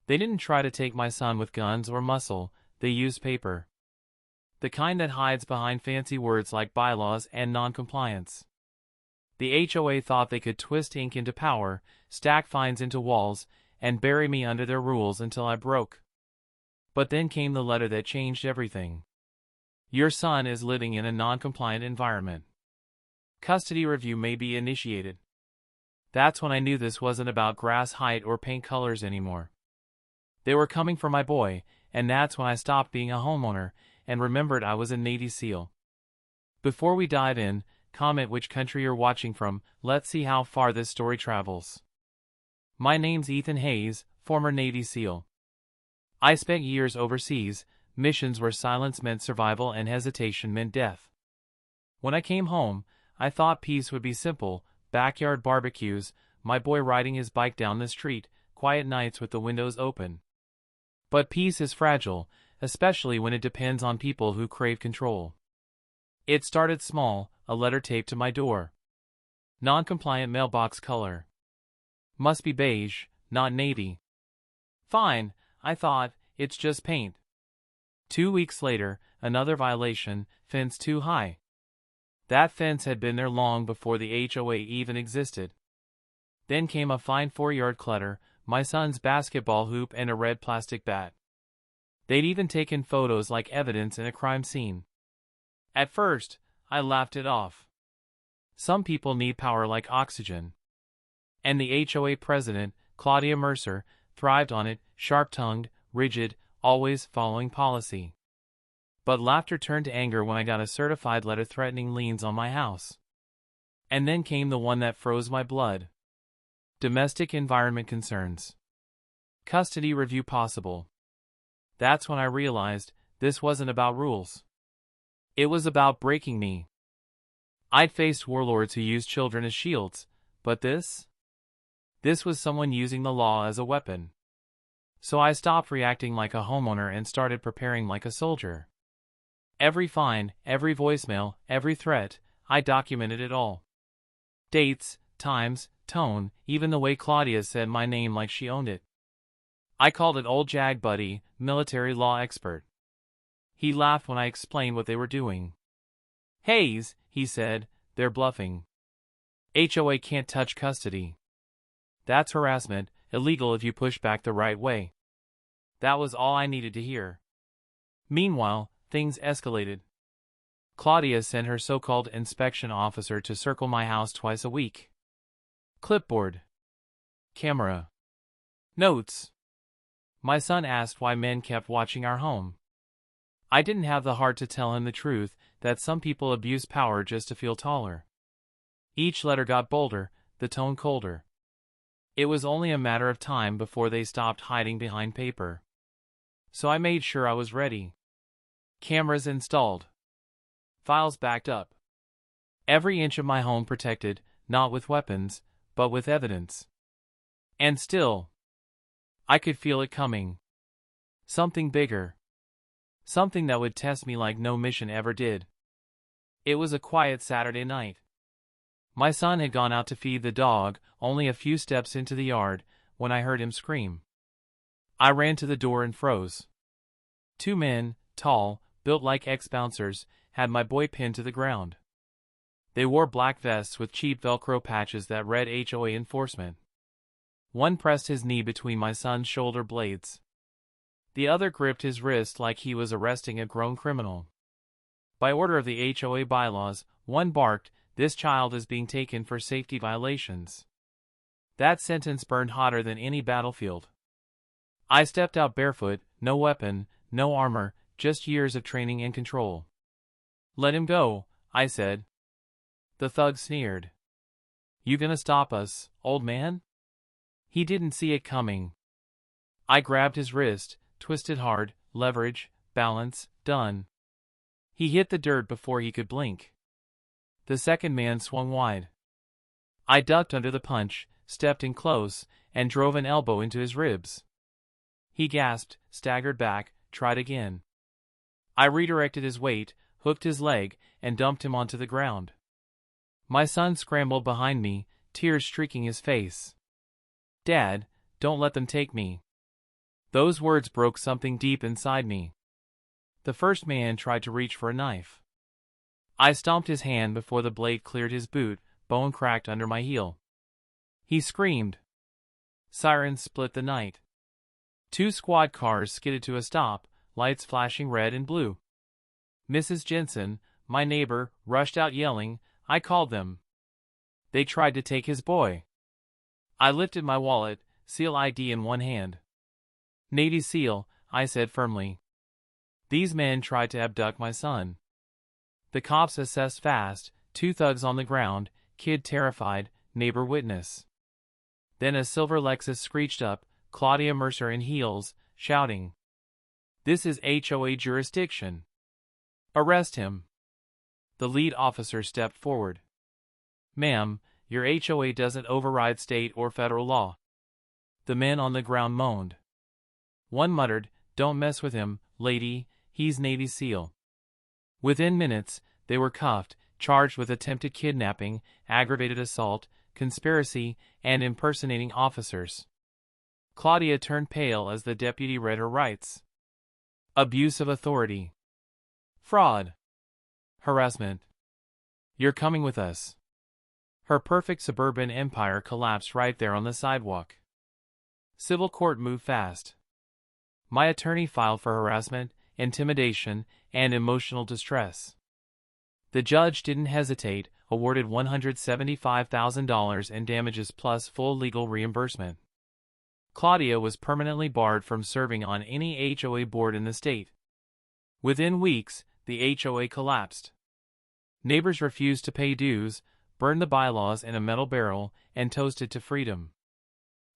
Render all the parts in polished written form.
They didn't try to take my son with guns or muscle, they used paper. The kind that hides behind fancy words like bylaws and non-compliance. The HOA thought they could twist ink into power, stack fines into walls, and bury me under their rules until I broke. But then came the letter that changed everything. Your son is living in a non-compliant environment. Custody review may be initiated. That's when I knew this wasn't about grass height or paint colors anymore. They were coming for my boy, and that's when I stopped being a homeowner and remembered I was a Navy SEAL. Before we dive in, comment which country you're watching from. Let's see how far this story travels. My name's Ethan Hayes, former Navy SEAL. I spent years overseas, missions where silence meant survival and hesitation meant death. When I came home, I thought peace would be simple: backyard barbecues, my boy riding his bike down the street, quiet nights with the windows open. But peace is fragile, especially when it depends on people who crave control. It started small: a letter taped to my door. Non-compliant mailbox color. Must be beige, not navy. Fine, I thought, it's just paint. 2 weeks later, another violation: fence too high. That fence had been there long before the HOA even existed. Then came a fine 4-yard clutter: my son's basketball hoop and a red plastic bat. They'd even taken photos like evidence in a crime scene. At first, I laughed it off. Some people need power like oxygen. And the HOA president, Claudia Mercer, thrived on it: sharp-tongued, rigid, always following policy. But laughter turned to anger when I got a certified letter threatening liens on my house. And then came the one that froze my blood. Domestic environment concerns. Custody review possible. That's when I realized this wasn't about rules. It was about breaking me. I'd faced warlords who used children as shields, but this? This was someone using the law as a weapon. So I stopped reacting like a homeowner and started preparing like a soldier. Every fine, every voicemail, every threat, I documented it all. Dates, times, tone, even the way Claudia said my name like she owned it. I called it Old Jag Buddy, military law expert. He laughed when I explained what they were doing. Hayes, he said, they're bluffing. HOA can't touch custody. That's harassment, illegal if you push back the right way. That was all I needed to hear. Meanwhile, things escalated. Claudia sent her so-called inspection officer to circle my house twice a week. Clipboard. Camera. Notes. My son asked why men kept watching our home. I didn't have the heart to tell him the truth, that some people abuse power just to feel taller. Each letter got bolder, the tone colder. It was only a matter of time before they stopped hiding behind paper. So I made sure I was ready. Cameras installed. Files backed up. Every inch of my home protected, not with weapons, but with evidence. And still, I could feel it coming. Something bigger. Something that would test me like no mission ever did. It was a quiet Saturday night. My son had gone out to feed the dog, only a few steps into the yard, when I heard him scream. I ran to the door and froze. 2 men, tall, built like ex-bouncers, had my boy pinned to the ground. They wore black vests with cheap Velcro patches that read HOA enforcement. One pressed his knee between my son's shoulder blades. The other gripped his wrist like he was arresting a grown criminal. By order of the HOA bylaws, one barked, "This child is being taken for safety violations." That sentence burned hotter than any battlefield. I stepped out barefoot, no weapon, no armor, just years of training and control. "Let him go," I said. The thug sneered. "You gonna stop us, old man?" He didn't see it coming. I grabbed his wrist, twisted hard, leverage, balance, done. He hit the dirt before he could blink. The second man swung wide. I ducked under the punch, stepped in close, and drove an elbow into his ribs. He gasped, staggered back, tried again. I redirected his weight, hooked his leg, and dumped him onto the ground. My son scrambled behind me, tears streaking his face. "Dad, don't let them take me." Those words broke something deep inside me. The first man tried to reach for a knife. I stomped his hand before the blade cleared his boot, bone cracked under my heel. He screamed. Sirens split the night. 2 squad cars skidded to a stop, lights flashing red and blue. Mrs. Jensen, my neighbor, rushed out yelling, "I called them. They tried to take his boy." I lifted my wallet, SEAL ID in one hand. "Navy SEAL," I said firmly. "These men tried to abduct my son." The cops assessed fast, 2 thugs on the ground, kid terrified, neighbor witness. Then a silver Lexus screeched up, Claudia Mercer in heels, shouting, "This is HOA jurisdiction. Arrest him." The lead officer stepped forward. "Ma'am, your HOA doesn't override state or federal law." The men on the ground moaned. One muttered, "Don't mess with him, lady, he's Navy SEAL." Within minutes, they were cuffed, charged with attempted kidnapping, aggravated assault, conspiracy, and impersonating officers. Claudia turned pale as the deputy read her rights. Abuse of authority. Fraud. Harassment. You're coming with us. Her perfect suburban empire collapsed right there on the sidewalk. Civil court moved fast. My attorney filed for harassment, intimidation, and emotional distress. The judge didn't hesitate, awarded $175,000 in damages plus full legal reimbursement. Claudia was permanently barred from serving on any HOA board in the state. Within weeks, the HOA collapsed. Neighbors refused to pay dues, burned the bylaws in a metal barrel, and toasted to freedom.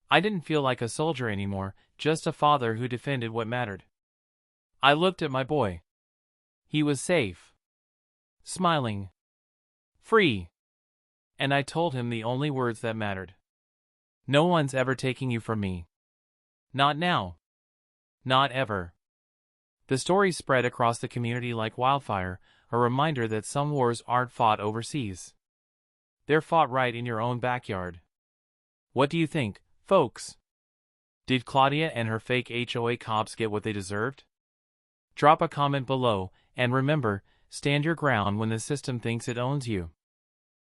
I didn't feel like a soldier anymore, just a father who defended what mattered. I looked at my boy. He was safe. Smiling. Free. And I told him the only words that mattered. No one's ever taking you from me. Not now. Not ever. The story spread across the community like wildfire, a reminder that some wars aren't fought overseas. They're fought right in your own backyard. What do you think, folks? Did Claudia and her fake HOA cops get what they deserved? Drop a comment below, and remember, stand your ground when the system thinks it owns you.